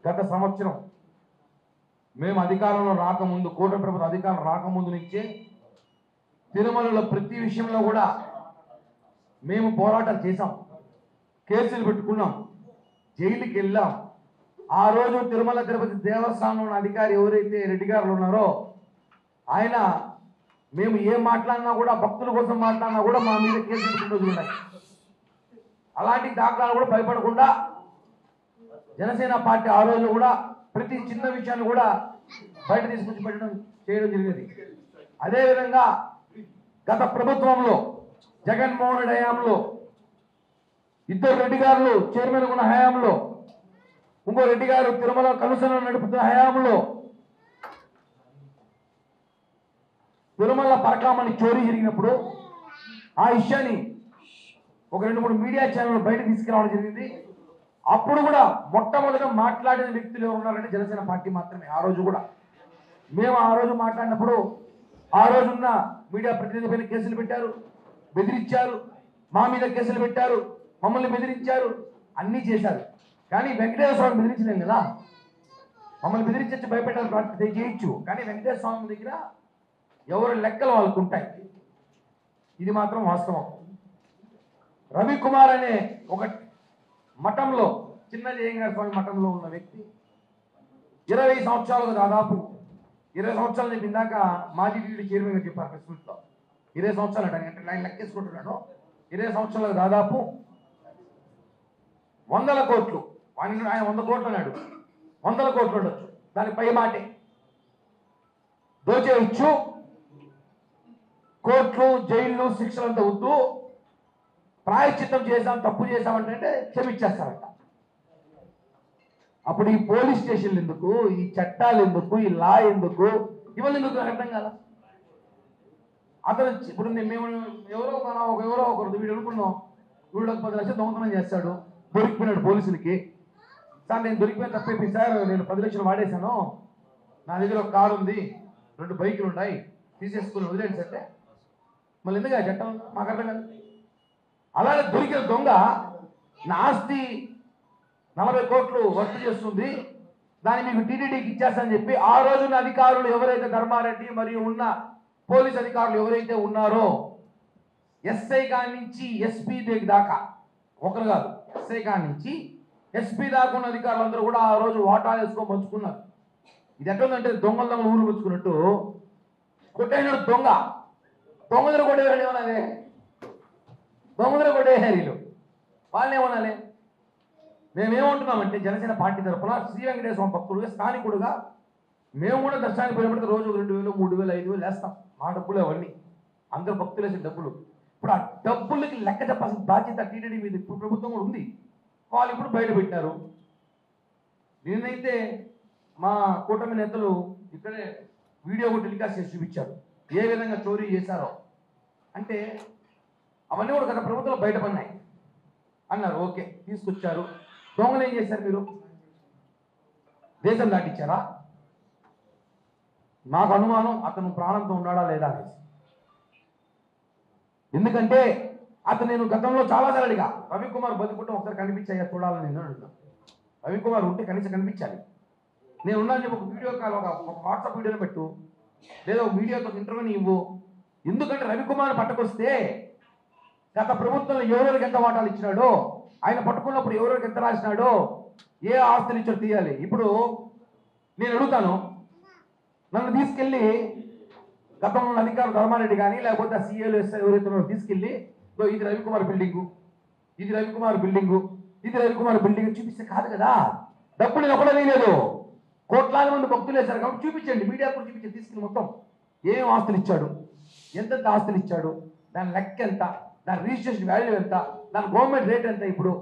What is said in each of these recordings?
గత సంవత్సరం మేము అధికారంలో రాకముందు, కూటమి ప్రభుత్వం అధికారం రాకముందు నుంచే తిరుమలలో ప్రతి విషయంలో కూడా మేము పోరాటాలు చేశాం, కేసులు పెట్టుకున్నాం, జైలుకి వెళ్ళాం. ఆ రోజు తిరుమల తిరుపతి దేవస్థానం అధికారి ఎవరైతే రెడ్డి గారు ఉన్నారో ఆయన మేము ఏం మాట్లాడినా కూడా, భక్తుల కోసం మాట్లాడినా కూడా మా మీద కేసులు పెట్టుకున్న రోజులు ఉన్నాయి. అలాంటి దాఖలాలు కూడా భయపడకుండా జనసేన పార్టీ ఆ రోజు కూడా ప్రతి చిన్న విషయాన్ని కూడా బయట తీసుకొచ్చి చేయడం జరిగింది. అదేవిధంగా గత ప్రభుత్వంలో జగన్మోహన్ రెడ్డి హయాంలో ఇద్దరు రెడ్డి గారు చైర్మన్ ఉన్న హయాంలో, ఇంకో రెడ్డి గారు తిరుమల కలుసన నడుపుతున్న హయాంలో తిరుమల పరకామణి చోరీ జరిగినప్పుడు ఆ విషయాన్ని ఒక 2-3 మీడియా ఛానల్ బయట తీసుకురావడం జరిగింది. అప్పుడు కూడా మొట్టమొదట మాట్లాడిన వ్యక్తులు ఎవరు ఉన్నారంటే జనసేన పార్టీ మాత్రమే. ఆ రోజు కూడా మేము ఆ రోజు మాట్లాడినప్పుడు ఆ రోజున్న మీడియా ప్రతినిధి పైన కేసులు పెట్టారు, బెదిరించారు, మా మీద కేసులు పెట్టారు, మమ్మల్ని బెదిరించారు, అన్నీ చేశారు. కానీ వెంకటేశ్వర స్వామి బెదిరించలేం కదా. మమ్మల్ని బెదిరించి భయపెట్టాలి చేయొచ్చు, కానీ వెంకటేశ్వర స్వామి దగ్గర ఎవరి లెక్కలు వాళ్ళకు ఉంటాయి. ఇది మాత్రం వాస్తవం. రవికుమార్ అనే ఒక మఠంలో, చిన్న జయంగారి స్వామి మఠంలో ఉన్న వ్యక్తి 20 సంవత్సరాలుగా, దాదాపు 20 సంవత్సరాలు చెప్పి ఇందాక మాజీ టీడీ చైర్మన్ గారు చెప్పారు ప్రెస్ మీట్లో. 20 సంవత్సరాలు అంటే ఆయన లెక్కేసుకుంటున్నాడు. 20 సంవత్సరాలుగా దాదాపు 100 కోట్లు, ఆయన 100 కోట్లు అన్నాడు, 100 కోట్లు ఉండొచ్చు, దాని పై మాటే దోచేయచ్చు. కోర్టులు, జైళ్ళు, శిక్షలంతా వద్దు, ప్రాయశ్చిత్తం చేశాం, తప్పు చేశామంటే క్షమించేస్తారంట. అప్పుడు ఈ పోలీస్ స్టేషన్లు ఎందుకు, ఈ చట్టాలు ఎందుకు, ఈ లా ఎందుకు, ఇవన్నీ ఎందుకు నాకు అర్థం కదా. అతను ఇప్పుడు మేము ఎవరో ఒకరు వీడు అనుకున్నాం, వీడు 10 లక్షలు దొంగతనం చేస్తాడు, దొరికిపోయినాడు పోలీసులకి. సార్ నేను దొరికిపోయిన తప్పైపోయింది సార్, నేను 10 లక్షలు వాడేశాను, నా దగ్గర ఒక కారు ఉంది, 2 బైకులు ఉన్నాయి, తీసేసుకుని వదిలేండి అంటే మళ్ళీ ఎందుకు ఆ చట్టం మాకు అర్థం కాదు. అలాగే దొరికిన దొంగ నా ఆస్తి 40 కోట్లు వర్క్ చేస్తుంది, దాన్ని మీకు టీటీడీకి ఇచ్చేస్తానని చెప్పి ఆ రోజున అధికారులు ఎవరైతే ధర్మారెడ్డి మరియు ఉన్న పోలీస్ అధికారులు ఎవరైతే ఉన్నారో, ఎస్ఐ కాడి నుంచి ఎస్పీ దాకా, ఒకరు కాదు, ఎస్ఐ కాడి నుంచి ఎస్పీ దాకా ఉన్న అధికారులందరూ కూడా ఆ రోజు వాటా వేసుకొని పంచుకున్నారు. ఇది ఎట్లుందంటే దొంగలు ఊరు పంచుకున్నట్టు కొట్టైన దొంగలు కొట్టేవాళ్ళు ఏమన్నాదే, దొంగలు కొట్టేయారు వీళ్ళు, వాళ్ళని ఏమనాలి. మేమేమంటున్నామంటే జనసేన పార్టీ తరఫున శ్రీ వెంకటేశ్వర భక్తులుగా, స్థానికుడుగా మేము కూడా దర్శనానికి పోయినప్పుడు రోజు 2,000, 3,000, 5,000 వేస్తాం. మా డబ్బులు అవన్నీ, అందరూ భక్తులు వేసిన డబ్బులు. ఇప్పుడు ఆ డబ్బులకి లెక్క చెప్పాల్సిన బాధ్యత టీటీడీ మీద ఇప్పుడు ప్రభుత్వం కూడా ఉంది. వాళ్ళు ఇప్పుడు బయట పెట్టారు. నేనైతే మా కూటమి నేతలు ఇక్కడే వీడియో కూడా టెలికాస్ట్ చేసి చూపించారు ఏ విధంగా చోరీ చేశారో. అంటే అవన్నీ కూడా గత ప్రభుత్వంలో బయటపడినాయి అన్నారు. ఓకే, తీసుకొచ్చారు. దొంగలు ఏం చేశారు మీరు? దేశం దాటిచ్చారా? నాకు అనుమానం అతను ప్రాణంతో ఉన్నాడా లేదా అనేసి. ఎందుకంటే అతను నేను గతంలో చాలాసార్లు అడిగా, రవికుమార్ బతుకుంటే ఒకసారి కనిపించాయా చూడాలని నేను అడుగుతాను. రవికుమార్ ఉంటే కనీసం కనిపించాలి. నేను ఉన్నాను చెప్పి ఒక వీడియో కాల్, ఒక వాట్సాప్ వీడియోని పెట్టు, లేదా ఒక మీడియాతో ఇంటర్వ్యూని ఇవ్వు. ఎందుకంటే రవికుమార్ పట్టుకొస్తే గత ప్రభుత్వంలో ఎవరెవరికి ఎంత వాటాలు ఇచ్చినాడో, ఆయన పట్టుకున్నప్పుడు ఎవరెవరికి ఎంత రాసినాడో, ఏ ఆస్తులు ఇచ్చారో తీయాలి. ఇప్పుడు నేను అడుగుతాను, నన్ను తీసుకెళ్ళి గతంలో అధికారులు ధర్మారెడ్డి కానీ లేకపోతే సీఏలు ఎవరైతే తీసుకెళ్ళి ఇది రవికుమార్ బిల్డింగు, ఇది రవికుమార్ బిల్డింగు, ఇది రవికుమార్ బిల్డింగ్ చూపిస్తే కాదు కదా. డబ్బులు నేను ఒకటే వేయలేదు, కోట్లాది మంది భక్తులు వేశారు కాబట్టి చూపించండి, మీడియా కూడా చూపించండి. తీసుకెళ్ళి మొత్తం ఏం ఆస్తులు ఇచ్చాడు, ఎంతెంత ఆస్తులు ఇచ్చాడు, దాని లెక్క ఎంత, దాని రిజిస్ట్రేషన్ వాల్యూ ఎంత, దాని గవర్నమెంట్ రేట్ ఎంత. ఇప్పుడు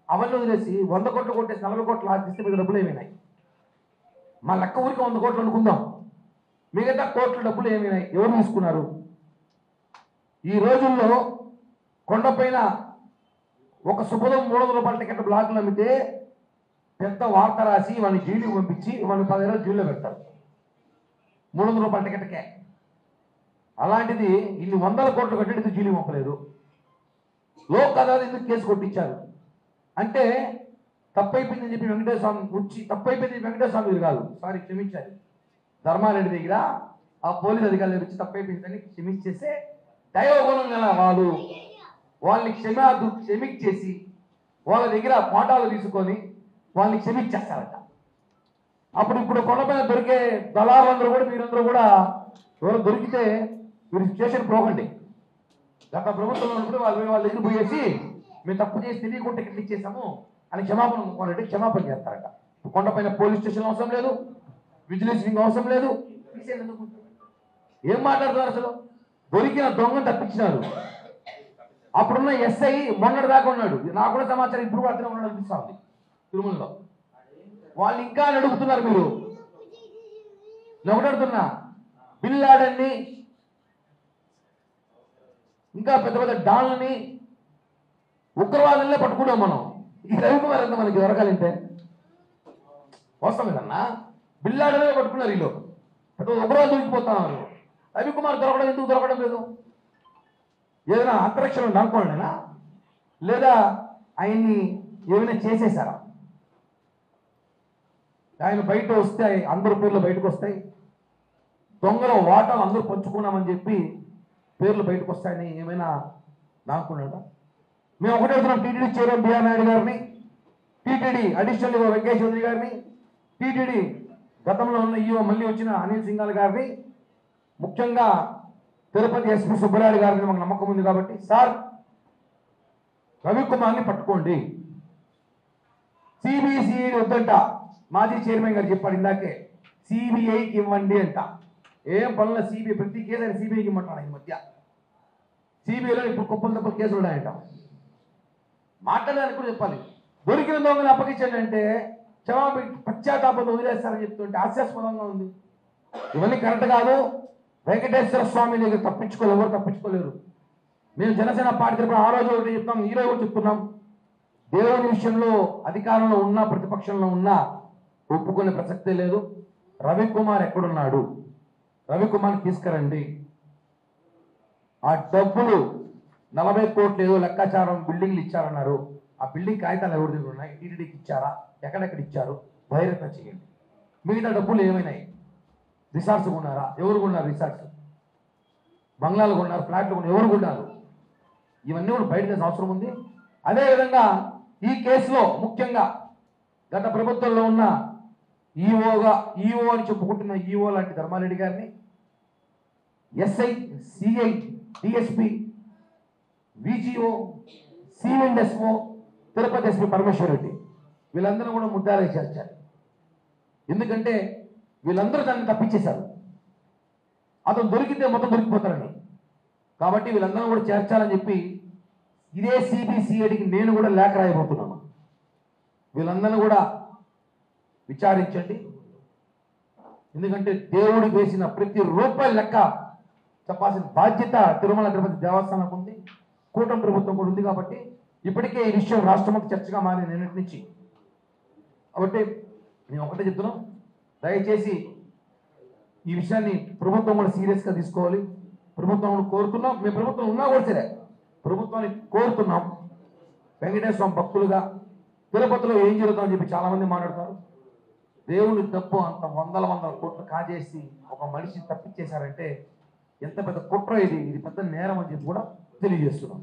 అవన్నీ వదిలేసి 100 కోట్లు కొట్టేసి 40 కోట్లు ఆస్తి ఇస్తే మీద డబ్బులు ఏమైనాయి? మా లెక్క ఊరికి 100 కోట్లు అనుకుందాం, మిగతా కోట్ల డబ్బులు ఏమైనాయి, ఎవరు తీసుకున్నారు? ఈ రోజుల్లో కొండపైన ఒక శుభదం 300 రూపాయల టికెట్ బ్లాక్లు అమ్మితే పెద్ద వార్త రాసి వాడిని జైలుకి పంపించి వాడిని 10 రోజులు జైల్లో పెడతారు 300 రూపాయల టికెట్కే. అలాంటిది ఇన్ని 100 కోట్లు కట్టేది జైలు పంపలేదు. లోక్ అదాలత్ ఎందుకు కేసు కొట్టించారు అంటే తప్పైపోయిందని చెప్పి వెంకటేశ్వర స్వామి వచ్చి తప్పైపోయింది వెంకటేశ్వర స్వామి కాదు, సారీ క్షమించాలి, ధర్మారెడ్డి దగ్గర ఆ పోలీస్ అధికారులు వచ్చి తప్పైపోయిందని క్షమించేసే దైవగుణం గల వాళ్ళని క్షమించేసి వాళ్ళ దగ్గర పాఠాలు తీసుకొని వాళ్ళని క్షమించేస్తారట. అప్పుడు ఇప్పుడు కొండపైన దొరికే దళారులందరూ కూడా మీరందరూ కూడా ఎవరు దొరికితే మీరు స్టేషన్ పోకండి. గత ప్రభుత్వంలో ఉన్నప్పుడు వాళ్ళ దగ్గర పోయేసి మేము తప్పు చేసి తెలియకుండా టికెట్లు ఇచ్చేసాము అని క్షమాపణ చేస్తారట. కొండపైన పోలీస్ స్టేషన్ అవసరం లేదు, విజిలెన్స్ వింగ్ అవసరం లేదు. ఏం మాట్లాడుతున్నారు అసలు? దొరికిన దొంగను తప్పించినారు. అప్పుడున్న ఎస్ఐ మొన్నటి దాకా ఉన్నాడు, నాకు కూడా సమాచారం ఇప్పుడు కూడా అతనే ఉన్నాడు అనిపిస్తా ఉంది తిరుమలలో. వాళ్ళు ఇంకా అడుగుతున్నారు మీరు. నేను ఒకటి అడుగుతున్నా, బిన్ లాడెన్ని ఇంకా పెద్ద పెద్ద డాన్లని ఉగ్రవాదులనే పట్టుకున్నాం మనం. ఈ రవికుమార్ అంతా మనకి దొరకాలంటే వస్తాం కదన్నా. బిన్ లాడెనే పట్టుకున్నారు వీళ్ళు, పెద్ద ఉగ్రవాదులు దొరికిపోతున్నారు. రవికుమార్ దొరకడం ఎందుకు దొరకడం లేదు? ఏదైనా అంతరిక్షణం దానుకోండినా లేదా ఆయన్ని ఏమైనా చేసేసారా? ఆయన బయట వస్తే అందరు పేర్లు బయటకు వస్తాయి, దొంగల వాటాలు అందరూ పంచుకున్నామని చెప్పి పేర్లు బయటకు వస్తాయని ఏమైనా దానుకున్నాడా? మేము ఒకటే అడుగుతున్నాం, టీటీడీ చైర్మన్ బిఆర్ నాయుడు గారిని, టీటీడీ అడిషనల్ వెంకటేష్ చౌదరి గారిని, టీటీడీ గతంలో ఉన్న ఈఓ మళ్ళీ వచ్చిన అనిల్ సింఘాల్ గారిని, ముఖ్యంగా తిరుపతి ఎస్పీ సుబ్బరాయుడు గారిని మాకు నమ్మకం ఉంది కాబట్టి, సార్ రవికుమార్ని పట్టుకోండి. సిబిసిఐడి వద్దంట, మాజీ చైర్మన్ గారు చెప్పాడు ఇందాకే, సిబిఐకి ఇవ్వండి అంట. ఏం పనుల సిబిఐ ప్రతి కేసు ఆయన సిబిఐకి ఇమ్మంటాడు. ఈ మధ్య సిబిఐలో ఇప్పుడు కుప్పలు తప్ప కేసులు ఉన్నాయంట. మాట్లాడడానికి కూడా చెప్పాలి. దొరికిన దొంగని అప్పగించండి అంటే పశ్చాత్తాపంతో వదిలేస్తారని చెప్తుంటే హాస్యాస్పదంగా ఉంది. ఇవన్నీ కరెక్ట్ కాదు. వెంకటేశ్వర స్వామి దగ్గర ఎవరు తప్పించుకోలేరు. మేము జనసేన పార్టీ తరపున ఆ రోజు ఒకటి చెప్తాం, ఈ రోజు కూడా చెప్తున్నాం, దేవుని విషయంలో అధికారంలో ఉన్నా ప్రతిపక్షంలో ఉన్నా ఒప్పుకునే ప్రసక్తే లేదు. రవికుమార్ ఎక్కడున్నాడు? రవికుమార్ తీసుకురండి. ఆ డబ్బులు 40 కోట్లు ఏదో లెక్కాచారం బిల్డింగ్లు ఇచ్చారన్నారు. ఆ బిల్డింగ్ కాగితాలు ఎవరి దగ్గర ఉన్నాయి? టీటీడీకి ఇచ్చారా? ఎక్కడెక్కడ ఇచ్చారు? బహిరంగ చేయండి. మిగతా డబ్బులు ఏమైనాయి? రిసార్ట్స్ కొన్నారా? ఎవరు కొన్నారు రిసార్ట్స్? బంగ్లాలు కొన్నారు, ఫ్లాట్లు కొన్నారు, ఎవరు కొన్నారు? ఇవన్నీ కూడా బయట అవసరం ఉంది. అదేవిధంగా ఈ కేసులో ముఖ్యంగా గత ప్రభుత్వంలో ఉన్న ఈఓ అని చెప్పుకుంటున్న ఈఓ లాంటి ధర్మారెడ్డి గారిని, ఎస్ఐ, సిఐ, డిఎస్పి, విజిఓ, సిఎండ్ఎస్ఓ, తిరుపతి ఎస్పీ పరమేశ్వర్ రెడ్డి, వీళ్ళందరూ కూడా ముద్దాలై చేర్చాలి. ఎందుకంటే వీళ్ళందరూ దాన్ని తప్పించేశారు. అతను దొరికితే మొత్తం దొరికిపోతారని. కాబట్టి వీళ్ళందరూ కూడా చేర్చాలని చెప్పి ఇదే సిబిసిఐడికి నేను కూడా లేఖ రాయబోతున్నాను. వీళ్ళందరూ కూడా విచారించండి. ఎందుకంటే దేవుడు వేసిన ప్రతి రూపాయి లెక్క చెప్పాల్సిన బాధ్యత తిరుమల తిరుపతి దేవస్థానం ఉంది, కూటమి ప్రభుత్వం కూడా ఉంది. కాబట్టి ఇప్పటికే ఈ విషయం రాష్ట్రమంతా చర్చగా మారింది నిన్నటి నుంచి. కాబట్టి మేము ఒకటే చెప్తున్నాం, దయచేసి ఈ విషయాన్ని ప్రభుత్వం కూడా సీరియస్గా తీసుకోవాలి. ప్రభుత్వం కోరుతున్నాం, మేము ప్రభుత్వం ఉన్నా కూడా సరే ప్రభుత్వాన్ని కోరుతున్నాం. వెంకటేశ్వర స్వామి భక్తులుగా తిరుపతిలో ఏం జరుగుతుందని చెప్పి చాలామంది మాట్లాడతారు. దేవుని తప్పు అంత వందల కోట్లు కాజేసి ఒక మనిషిని తప్పించేశారంటే ఎంత పెద్ద కుట్ర ఇది పెద్ద నేరం అని చెప్పి కూడా తెలియజేస్తున్నాం.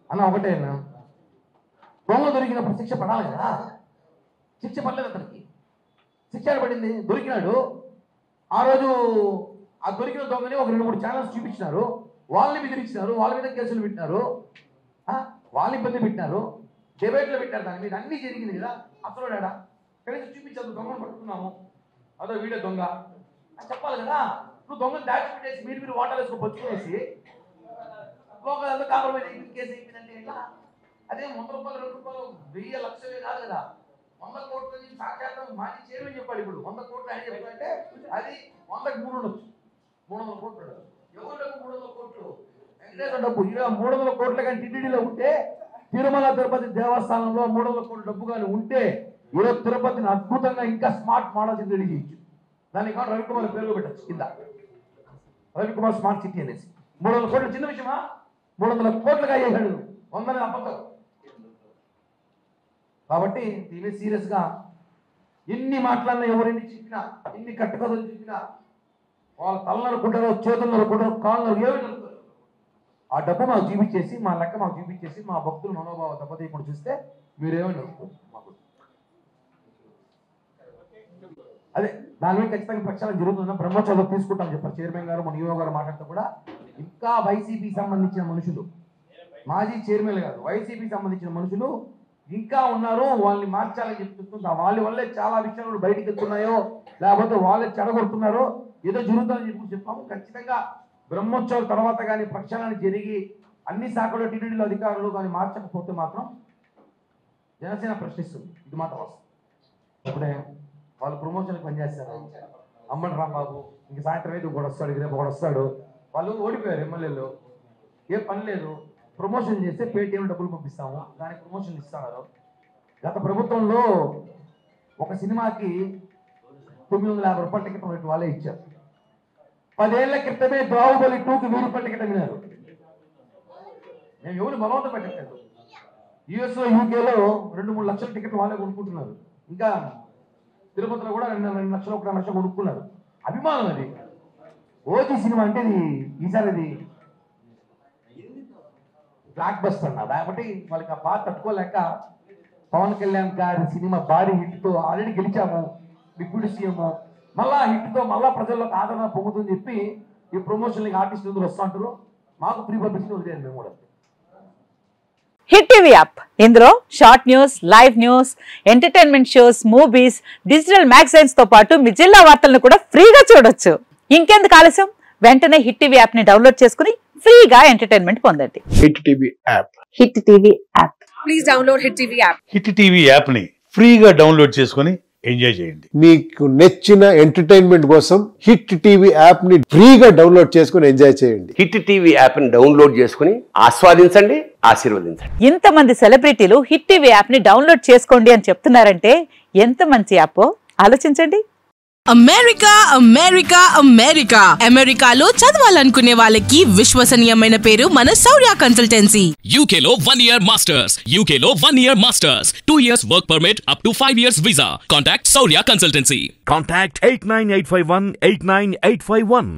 అన్న ఒకటే అన్న, దొంగ దొరికినప్పుడు శిక్ష పడాలి కదా. శిక్ష పడలేదు అతనికి. శిక్ష పడింది, దొరికినాడు. ఆ రోజు ఆ దొరికిన దొంగని ఒక 2-3 ఛానల్స్ చూపించినారు, వాళ్ళని బెదిరించినారు, వాళ్ళ మీద కేసులు పెట్టినారు, వాళ్ళని ఇబ్బంది పెట్టినారు, డిబేట్లో పెట్టారు. దాని మీద అన్నీ జరిగింది కదా. అసలు కనీసం చూపించారు, దొంగను పట్టుకున్నాము, అదో వీడియో దొంగ అని చెప్పాలి కదా. నువ్వు దొంగను దాచిపెట్టేసి మీరు వాటర్ వేసుకొని పచ్చుకునేసి లోకల్ కాంప్రమైజ్ అయిపోయింది, కేసు అయిపోయిందంటే ఇలా. అదే 100 రూపాయలు 2 రూపాయలు 1000 లక్షలే కాదు కదా, 100 కోట్ల నుంచి సాక్షాత్తం మాజీ చైర్మన్ చెప్పాడు. ఇప్పుడు 100 కోట్లు ఆయన చెప్పాలంటే అది 100కి 3 ఉండొచ్చు, 300 కోట్లు. ఎవరు డబ్బు 300 కోట్లు? వెంకటేశ్వర డబ్బు. ఇలా 300 కోట్ల కానీ టీటీడీలో ఉంటే, తిరుమల తిరుపతి దేవస్థానంలో 300 కోట్ల డబ్బు కానీ ఉంటే ఈరోజు తిరుపతిని అద్భుతంగా ఇంకా స్మార్ట్ మోడల్స్ రెడీ చేయొచ్చు. దానికి కాదు రవికుమార్ పేర్లు పెట్టచ్చు కింద, రవికుమార్ స్మార్ట్ సిటీ అనేసి. 300 కోట్లు చిన్న విషయమా? 300 కోట్లుగా అయ్యాడు, 100 అబద్ధం. కాబట్టి దీని సీరియస్గా ఎన్ని మాట్లాడినా, ఎవరెన్ని చెప్పినా, ఎన్ని కట్టుకథలు చెప్పినా, వాళ్ళ తల నరుకుంటారో, చేతులు నరుకుంటారో, కాళ్ళు ఏమి నరుకుంటారు. ఆ డబ్బు మాకు చూపించేసి, మా లెక్క మాకు చూపించేసి, మా భక్తులు మనోభావం దెబ్బతీయకుండా చూస్తే మీరేమని నరుకుంటారు మాకు. అదే దాని మీద ఖచ్చితంగా ప్రక్షాళన జరుగుతుందా, బ్రహ్మోత్సవం తీసుకుంటాం చెప్పారు చైర్మన్ గారు, మన యువ గారు మాట్లాడుతూ కూడా. ఇంకా వైసీపీకి సంబంధించిన మనుషులు, మాజీ చైర్మన్ కాదు, వైసీపీకి సంబంధించిన మనుషులు ఇంకా ఉన్నారు. వాళ్ళని మార్చాలని చెప్తుంటా. వాళ్ళ వల్లే చాలా విషయాలు బయటకు వెళ్తున్నాయో, లేకపోతే వాళ్ళే చెడగొడుతున్నారో, ఏదో జరుగుతుందని చెప్పి చెప్తాము. ఖచ్చితంగా బ్రహ్మోత్సవం తర్వాత కానీ ప్రక్షాళన జరిగి అన్ని శాఖలో టీటీడీలో అధికారులు కానీ మార్చకపోతే మాత్రం జనసేన ప్రశ్నిస్తుంది. ఇది మాత్రం వస్తుంది. ఇప్పుడే వాళ్ళు ప్రమోషన్కి పనిచేస్తారు. అమ్మడి రాంబాబు ఇంక సాయంత్రం అయితే ఒకటి వస్తాడు, రేపు ఒకటి వస్తాడు. వాళ్ళు ఓడిపోయారు ఎమ్మెల్యేలు, ఏ పని లేదు. ప్రమోషన్ చేస్తే పేటీఎం డబ్బులు పంపిస్తాము, దానికి ప్రమోషన్ ఇస్తున్నారు. గత ప్రభుత్వంలో ఒక సినిమాకి 950 రూపాయల టికెట్ రేటు వాళ్ళే ఇచ్చారు. 10 ఏళ్ల క్రితమే బాహుబలి 2కి 1000 రూపాయల టికెట్ అమ్మినారు. మేము ఎవరు బలవంతం పెట్టట్లేదు. యుఎస్లో, యూకేలో 2-3 లక్షల టికెట్లు వాళ్ళే కొనుక్కుంటున్నారు. ఇంకా తిరుపతిలో కూడా 2 లక్షలు, 1 లక్ష కొనుక్కున్నారు. అభిమానం అది. ఓజీ సినిమా అంటే ఈసారి అది బ్లాక్ బస్టర్ అన్నారు. కాబట్టి వాళ్ళకి ఆ బాధ తట్టుకోలేక పవన్ కళ్యాణ్ గారి సినిమా భారీ హిట్తో ఆల్రెడీ గెలిచాము, డిప్యూటీ సీఎం, మళ్ళా హిట్తో మళ్ళా ప్రజల్లోకి ఆదరణ పొందుతుందని చెప్పి ఈ ప్రమోషన్లకి ఆర్టిస్టులు వస్తూ ఉంటారు. మాకు ప్రీ పబ్లిసిటీ వదిలేదు మేము కూడా. హిట్ టీవీ యాప్, ఇందులో short news, live news, entertainment shows, movies, digital magazines తో పాటు మీ జిల్లా వార్తలను కూడా ఫ్రీగా చూడొచ్చు. ఇంకెందుకు ఆలస్యం, వెంటనే హిట్ టీవీ యాప్ ని డౌన్లోడ్ చేసుకుని ఫ్రీగా ఎంటర్టైన్మెంట్ పొందండి. Hit TV app, hit TV app, please download hit TV app. Hit TV app ని ఫ్రీగా డౌన్లోడ్ చేసుకుని ఎంజాయ్ చేయండి. మీకు నచ్చిన ఎంటర్టైన్మెంట్ కోసం హిట్ టీవీ యాప్ ని ఫ్రీగా డౌన్లోడ్ చేసుకుని ఎంజాయ్ చేయండి. హిట్ టీవీ యాప్ ని డౌన్లోడ్ చేసుకుని ఆస్వాదించండి, ఆశీర్వదించండి. ఇంతమంది సెలబ్రిటీలు హిట్ టీవీ యాప్ ని డౌన్లోడ్ చేసుకోండి అని చెప్తున్నారంటే ఎంత మంచి యాప్ ఆలోచించండి. అమెరికా అమెరికా అమెరికా అమెరికాలో చదవాలనుకునే వాళ్ళకి విశ్వసనీయమైన పేరు మన శౌర్య కన్సల్టెన్సీ. UK లో 1 year masters, UK లో 1 year masters, 2 years work permit up to 5 years visa. Contact Saurya Consultancy. Contact 89851 89851.